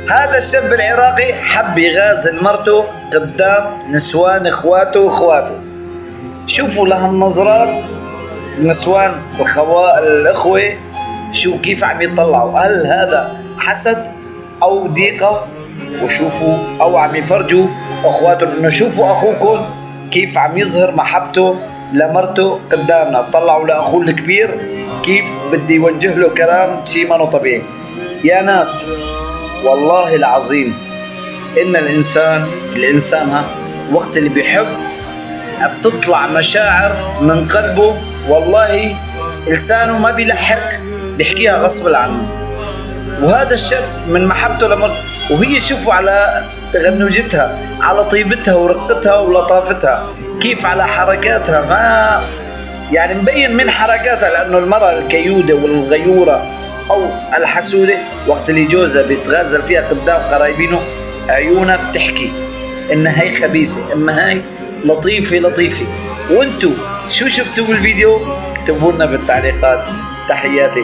هذا الشاب العراقي حب يغازل مرته قدام نسوان اخواته. شوفوا لها النظرات، نسوان الاخوة شو كيف عم يطلعوا، هل هذا حسد او ضيقة؟ وشوفوا او عم يفرجوا اخواته انه شوفوا اخوكم كيف عم يظهر محبته لمرته قدامنا، طلعوا لاخوه الكبير كيف بدي يوجه له كلام شيء ما طبيعي. يا ناس والله العظيم ان الانسان وقت اللي بيحب بتطلع مشاعر من قلبه، والله لسانه ما بيلحق، بيحكيها غصب عنه. وهذا الشاب من محبته لمرته، وهي شوفوا على تغنجتها، على طيبتها ورقتها ولطافتها، كيف على حركاتها، ما يعني مبين من حركاتها، لأنه المرأة الكيودة والغيورة أو الحسودة وقت اللي جوزها بيتغازل فيها قدام قرايبينه عيونها بتحكي إن هاي خبيثة، إما هاي لطيفة. وانتو شو شفتوا بالفيديو؟ اكتبوا لنا بالتعليقات. تحياتي.